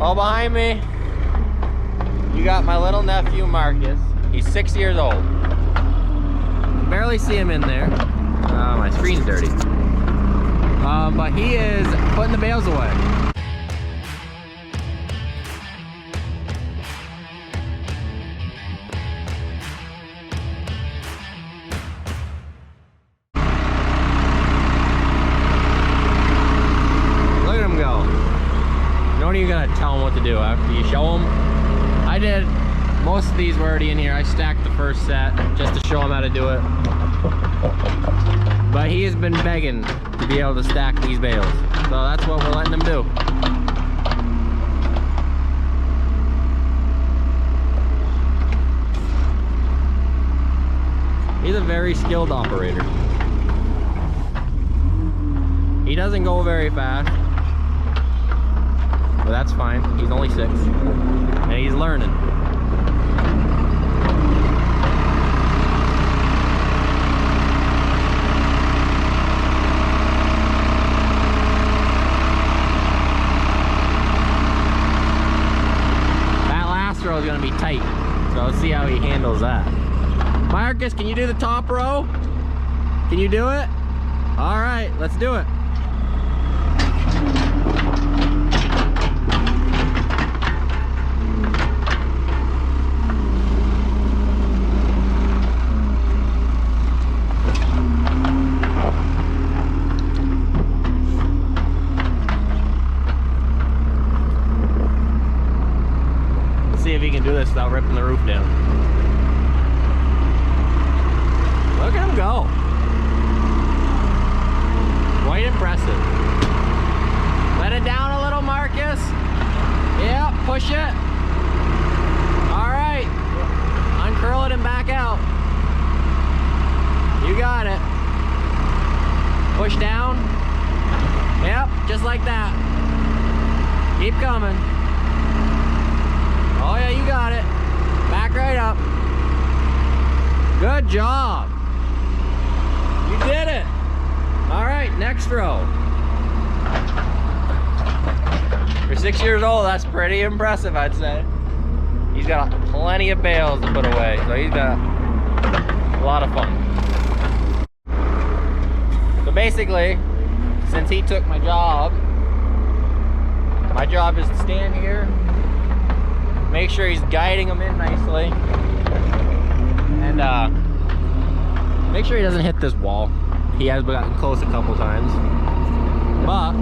Oh, behind me, you got my little nephew, Marcus. He's 6 years old. You can barely see him in there. My screen's dirty. But he is putting the bales away. Look at him go. You don't even gotta tell him what to do after you show him. I did. Most of these were already in here. I stacked the first set just to show him how to do it. But he has been begging to be able to stack these bales. So that's what we're letting him do. He's a very skilled operator. He doesn't go very fast. But that's fine. He's only 6. And he's learning. Throw is going to be tight, so let's see how he handles that. Marcus, can you do the top row? Can you do it? All right, let's do it. See if he can do this without ripping the roof down. Look at him go. Quite impressive. Let it down a little, Marcus. Yeah, push it. All right. Uncurl it and back out. You got it. Push down. Yep, just like that. Keep coming. Oh yeah, you got it. Back right up. Good job. You did it. All right, next row. For 6 years old, that's pretty impressive, I'd say. He's got plenty of bales to put away, so he's got a lot of fun. So basically, since he took my job is to stand here, make sure he's guiding them in nicely, and make sure he doesn't hit this wall. He has gotten close a couple times, but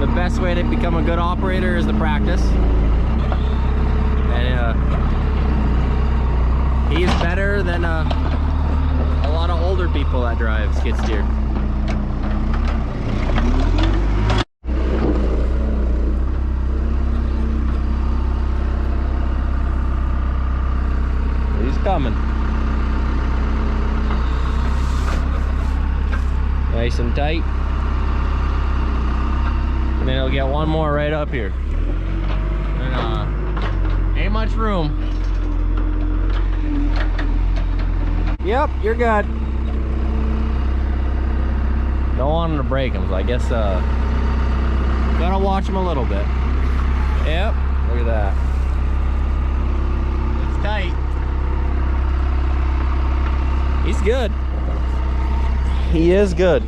the best way to become a good operator is to practice. And he's better than a lot of older people that drive skid steer. Coming. Nice and tight. And then he'll get one more right up here. And ain't much room. Yep, you're good. Don't want him to break him, so I guess gotta watch him a little bit. Yep, look at that. It's tight. He's good. He is good.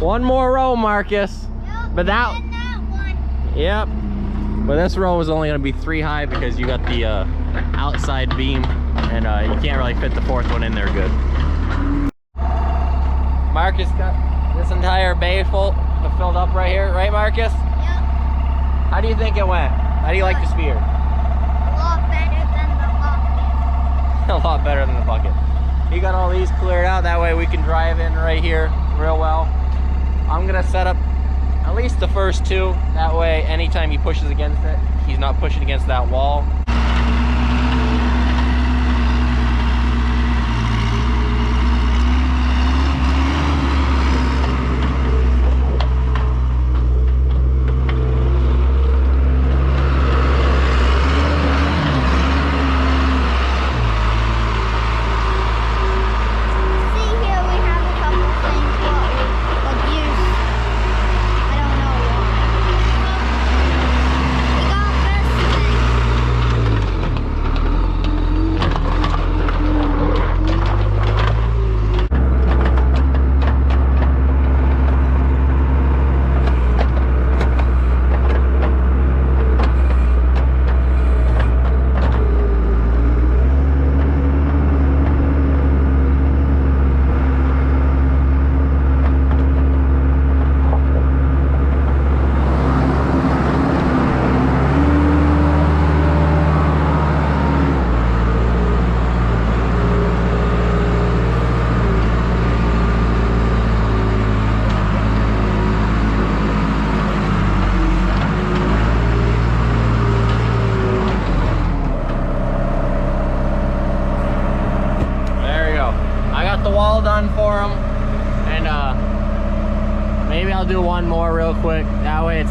One more row, Marcus. Yep, but that one. Yep. But this row is only going to be 3 high because you got the outside beam, and you can't really fit the 4th one in there good. Marcus got this entire bay filled up right here, right, Marcus? Yep. How do you think it went? How do you like the sphere? A lot better than the bucket. A lot better than the bucket. He got all these cleared out, that way we can drive in right here real well. I'm gonna set up at least the first 2, that way anytime he pushes against it, he's not pushing against that wall.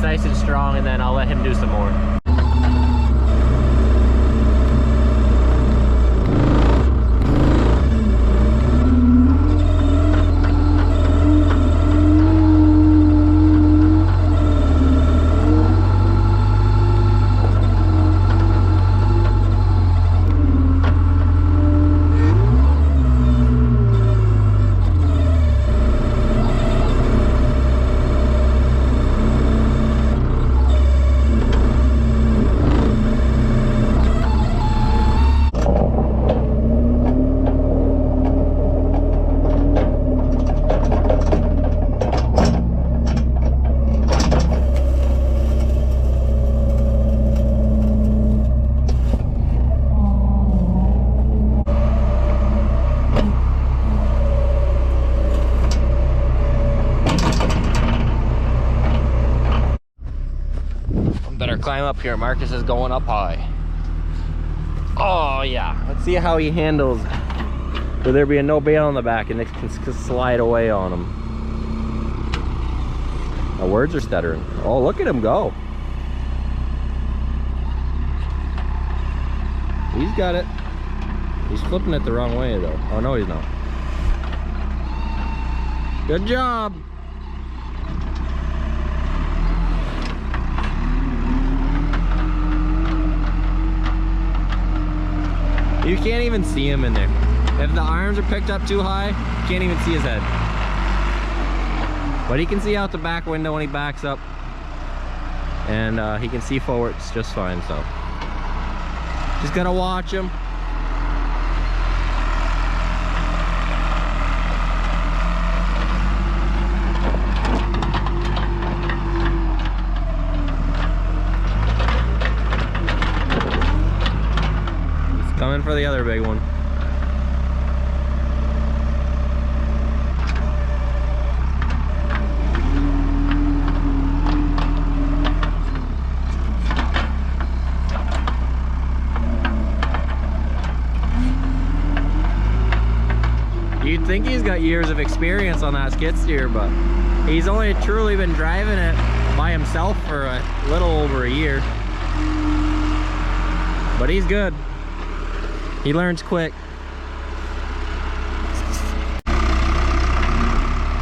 gets nice and strong, and then I'll let him do some more. Climb up here. Marcus is going up high. Oh yeah, let's see how he handles with there being no bale on the back and it can slide away on him. My words are stuttering. Oh, look at him go. He's got it. He's flipping it the wrong way though. Oh no, he's not. Good job. You can't even see him in there. If the arms are picked up too high, you can't even see his head. But he can see out the back window when he backs up. And he can see forwards just fine, so. Just gotta watch him. Coming for the other big one. You'd think he's got years of experience on that skid steer, but he's only truly been driving it by himself for a little over a year. But he's good. He learns quick.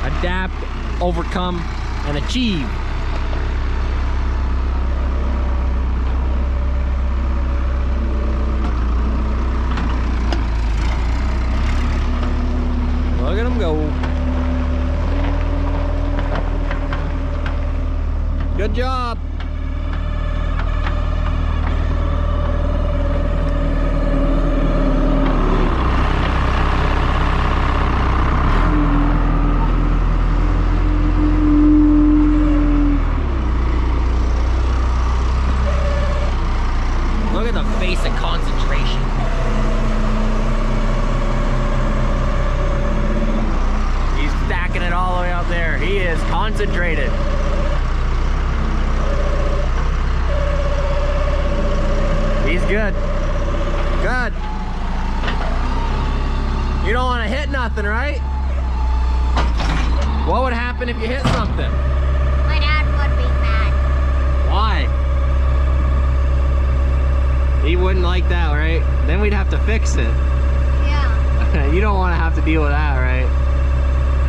Adapt, overcome, and achieve. Look at him go. Good job. Concentrated. He's good. Good. You don't want to hit nothing, right? What would happen if you hit something? My dad would be mad. Why? He wouldn't like that, right? Then we'd have to fix it. Yeah. You don't want to have to deal with that, right?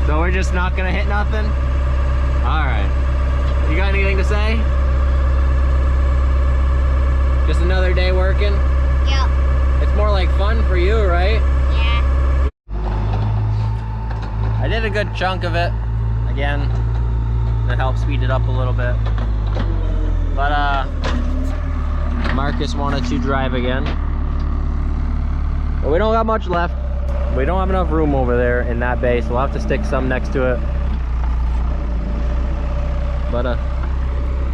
So we're just not gonna hit nothing? Alright. You got anything to say? Just another day working? Yep. It's more like fun for you, right? Yeah. I did a good chunk of it. Again, to help speed it up a little bit. But Marcus wanted to drive again. But we don't got much left. We don't have enough room over there in that bay, so we'll have to stick some next to it. But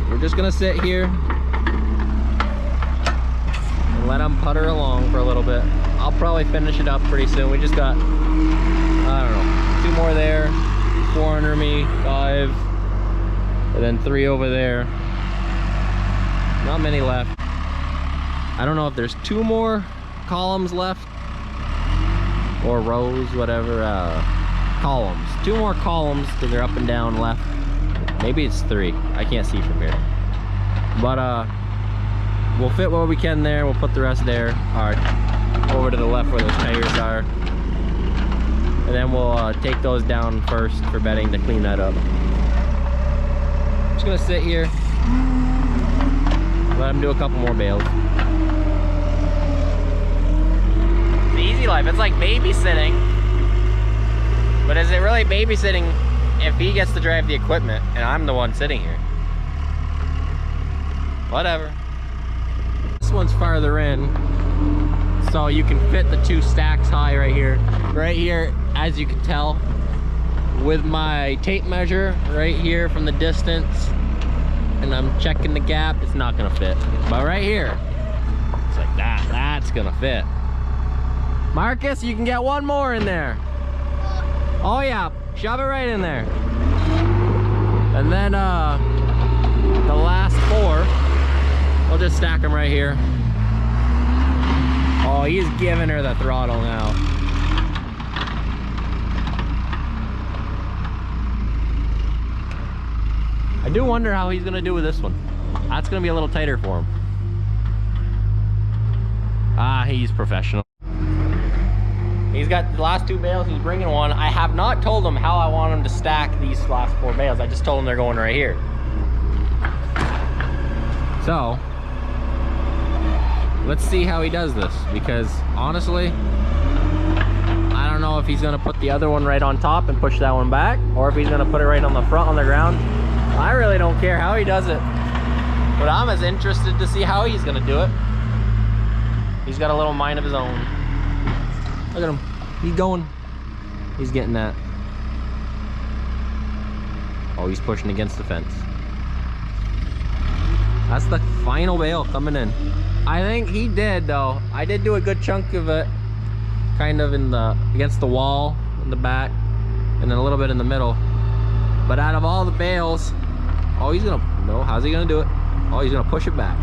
we're just gonna sit here and let them putter along for a little bit. I'll probably finish it up pretty soon. We just got, I don't know, 2 more there, 4 under me, 5, and then 3 over there. Not many left. I don't know if there's 2 more columns left or rows, whatever. Columns. 2 more columns because they're up and down left. Maybe it's 3. I can't see from here. But we'll fit what we can there. We'll put the rest there. Alright, over to the left where those tires are. And then we'll take those down first for bedding to clean that up. Just gonna sit here. Let him do a couple more bales. The easy life, it's like babysitting. But is it really babysitting if he gets to drive the equipment and I'm the one sitting here? Whatever. This one's farther in, so you can fit the 2 stacks high right here. Right here, as you can tell, with my tape measure right here from the distance, and I'm checking the gap, it's not gonna fit. But right here, it's like that, that's gonna fit. Marcus, you can get 1 more in there. Oh yeah, shove it right in there. And then the last 4, we'll just stack them right here. Oh, he's giving her the throttle now. I do wonder how he's gonna do with this one. That's gonna be a little tighter for him. Ah, he's professional. He's got the last 2 bales, he's bringing 1. I have not told him how I want him to stack these last 4 bales. I just told him they're going right here. So, let's see how he does this, because honestly, I don't know if he's gonna put the other one right on top and push that one back, or if he's gonna put it right on the front on the ground. I really don't care how he does it, but I'm as interested to see how he's gonna do it. He's got a little mind of his own. Look at him, he's going. He's getting that. Oh, he's pushing against the fence. That's the final bale coming in. I think he did though. I did do a good chunk of it, kind of in the against the wall in the back, and then a little bit in the middle. But out of all the bales, oh, he's gonna, no, how's he gonna do it? Oh, he's gonna push it back.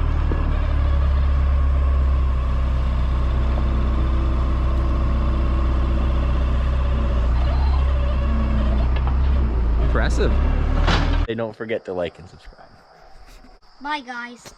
Impressive. Hey, don't forget to like and subscribe. Bye, guys.